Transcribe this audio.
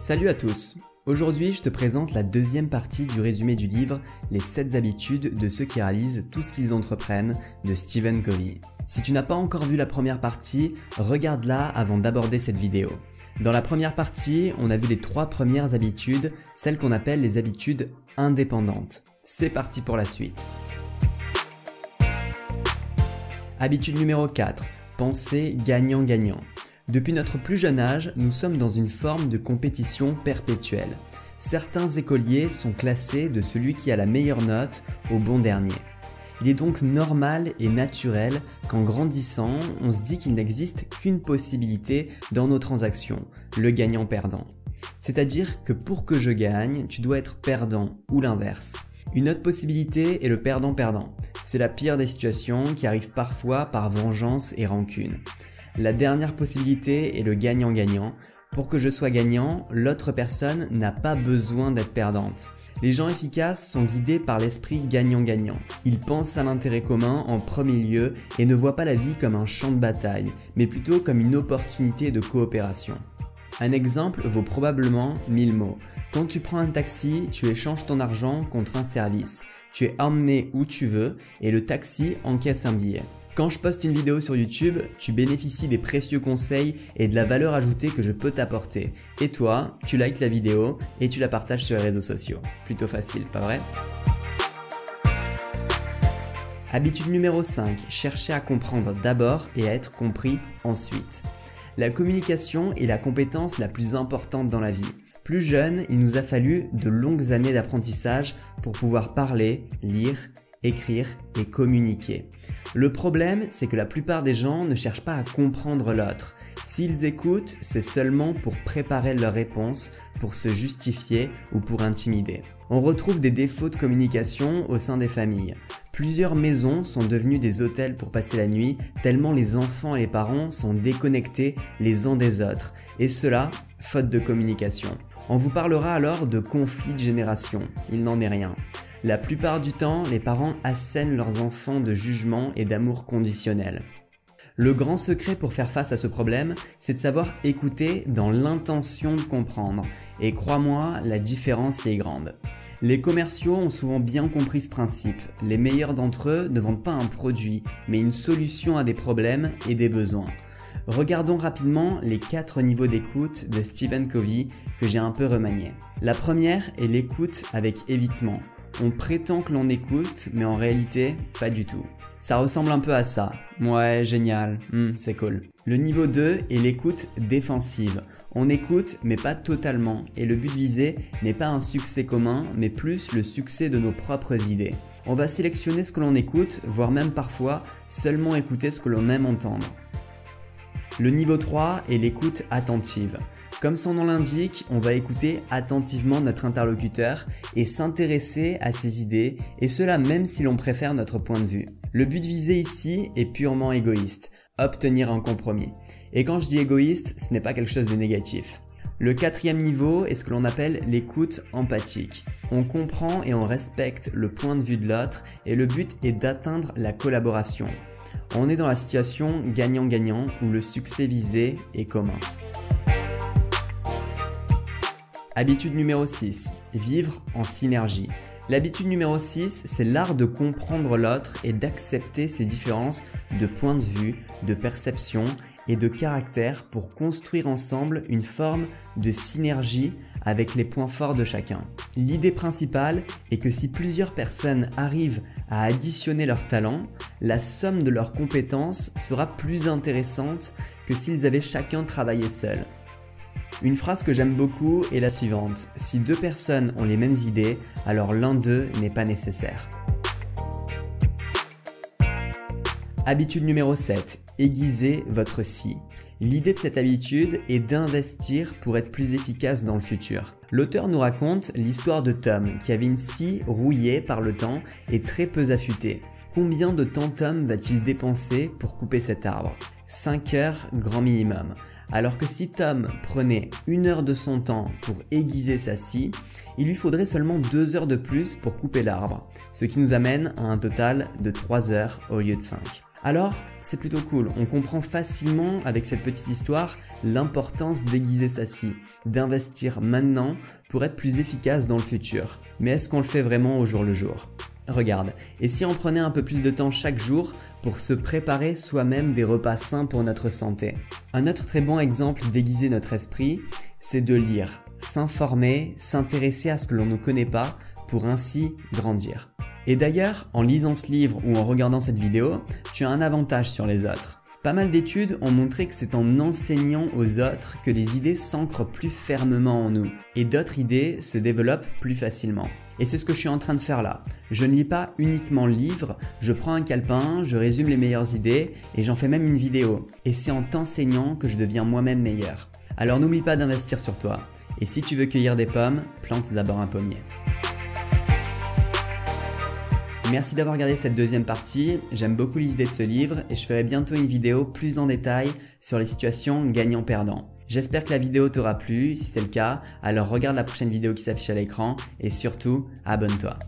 Salut à tous. Aujourd'hui, je te présente la deuxième partie du résumé du livre « Les 7 habitudes de ceux qui réalisent tout ce qu'ils entreprennent » de Stephen Covey. Si tu n'as pas encore vu la première partie, regarde-la avant d'aborder cette vidéo. Dans la première partie, on a vu les 3 premières habitudes, celles qu'on appelle les habitudes indépendantes. C'est parti pour la suite. Habitude numéro 4. Penser gagnant-gagnant. Depuis notre plus jeune âge, nous sommes dans une forme de compétition perpétuelle. Certains écoliers sont classés de celui qui a la meilleure note au bon dernier. Il est donc normal et naturel qu'en grandissant, on se dit qu'il n'existe qu'une possibilité dans nos transactions, le gagnant-perdant. C'est-à-dire que pour que je gagne, tu dois être perdant ou l'inverse. Une autre possibilité est le perdant-perdant. C'est la pire des situations qui arrive parfois par vengeance et rancune. La dernière possibilité est le gagnant-gagnant. Pour que je sois gagnant, l'autre personne n'a pas besoin d'être perdante. Les gens efficaces sont guidés par l'esprit gagnant-gagnant. Ils pensent à l'intérêt commun en premier lieu et ne voient pas la vie comme un champ de bataille, mais plutôt comme une opportunité de coopération. Un exemple vaut probablement 1000 mots. Quand tu prends un taxi, tu échanges ton argent contre un service. Tu es emmené où tu veux et le taxi encaisse un billet. Quand je poste une vidéo sur YouTube, tu bénéficies des précieux conseils et de la valeur ajoutée que je peux t'apporter. Et toi, tu likes la vidéo et tu la partages sur les réseaux sociaux. Plutôt facile, pas vrai? Habitude numéro 5. Chercher à comprendre d'abord et à être compris ensuite. La communication est la compétence la plus importante dans la vie. Plus jeune, il nous a fallu de longues années d'apprentissage pour pouvoir parler, lire, écrire et communiquer. Le problème, c'est que la plupart des gens ne cherchent pas à comprendre l'autre. S'ils écoutent, c'est seulement pour préparer leur réponse, pour se justifier ou pour intimider. On retrouve des défauts de communication au sein des familles. Plusieurs maisons sont devenues des hôtels pour passer la nuit, tellement les enfants et les parents sont déconnectés les uns des autres. Et cela, faute de communication. On vous parlera alors de conflit de génération. Il n'en est rien. La plupart du temps, les parents assènent leurs enfants de jugement et d'amour conditionnel. Le grand secret pour faire face à ce problème, c'est de savoir écouter dans l'intention de comprendre. Et crois-moi, la différence y est grande. Les commerciaux ont souvent bien compris ce principe. Les meilleurs d'entre eux ne vendent pas un produit, mais une solution à des problèmes et des besoins. Regardons rapidement les 4 niveaux d'écoute de Stephen Covey que j'ai un peu remaniés. La première est l'écoute avec évitement. On prétend que l'on écoute, mais en réalité, pas du tout. Ça ressemble un peu à ça. Ouais, génial, c'est cool. Le niveau 2 est l'écoute défensive. On écoute, mais pas totalement, et le but visé n'est pas un succès commun, mais plus le succès de nos propres idées. On va sélectionner ce que l'on écoute, voire même parfois seulement écouter ce que l'on aime entendre. Le niveau 3 est l'écoute attentive. Comme son nom l'indique, on va écouter attentivement notre interlocuteur et s'intéresser à ses idées, et cela même si l'on préfère notre point de vue. Le but visé ici est purement égoïste, obtenir un compromis. Et quand je dis égoïste, ce n'est pas quelque chose de négatif. Le 4e niveau est ce que l'on appelle l'écoute empathique. On comprend et on respecte le point de vue de l'autre et le but est d'atteindre la collaboration. On est dans la situation gagnant-gagnant où le succès visé est commun. Habitude numéro 6. Vivre en synergie. L'habitude numéro 6, c'est l'art de comprendre l'autre et d'accepter ses différences de point de vue, de perception et de caractère pour construire ensemble une forme de synergie avec les points forts de chacun. L'idée principale est que si plusieurs personnes arrivent à additionner leurs talents, la somme de leurs compétences sera plus intéressante que s'ils avaient chacun travaillé seul. Une phrase que j'aime beaucoup est la suivante: si 2 personnes ont les mêmes idées, alors l'un d'eux n'est pas nécessaire. Habitude numéro 7. Aiguisez votre si. L'idée de cette habitude est d'investir pour être plus efficace dans le futur. L'auteur nous raconte l'histoire de Tom qui avait une scie rouillée par le temps et très peu affûtée. Combien de temps Tom va-t-il dépenser pour couper cet arbre? 5 heures grand minimum. Alors que si Tom prenait 1 heure de son temps pour aiguiser sa scie, il lui faudrait seulement 2 heures de plus pour couper l'arbre, ce qui nous amène à un total de 3 heures au lieu de 5. Alors, c'est plutôt cool, on comprend facilement avec cette petite histoire l'importance d'aiguiser sa scie, d'investir maintenant pour être plus efficace dans le futur. Mais est-ce qu'on le fait vraiment au jour le jour? Regarde, et si on prenait un peu plus de temps chaque jour pour se préparer soi-même des repas sains pour notre santé? Un autre très bon exemple d'aiguiser notre esprit, c'est de lire, s'informer, s'intéresser à ce que l'on ne connaît pas pour ainsi grandir. Et d'ailleurs, en lisant ce livre ou en regardant cette vidéo, tu as un avantage sur les autres. Pas mal d'études ont montré que c'est en enseignant aux autres que les idées s'ancrent plus fermement en nous et d'autres idées se développent plus facilement. Et c'est ce que je suis en train de faire là. Je ne lis pas uniquement le livre, je prends un calepin, je résume les meilleures idées et j'en fais même une vidéo. Et c'est en t'enseignant que je deviens moi-même meilleur. Alors n'oublie pas d'investir sur toi. Et si tu veux cueillir des pommes, plante d'abord un pommier. Merci d'avoir regardé cette deuxième partie, j'aime beaucoup l'idée de ce livre et je ferai bientôt une vidéo plus en détail sur les situations gagnant-perdant. J'espère que la vidéo t'aura plu, si c'est le cas, alors regarde la prochaine vidéo qui s'affiche à l'écran et surtout, abonne-toi.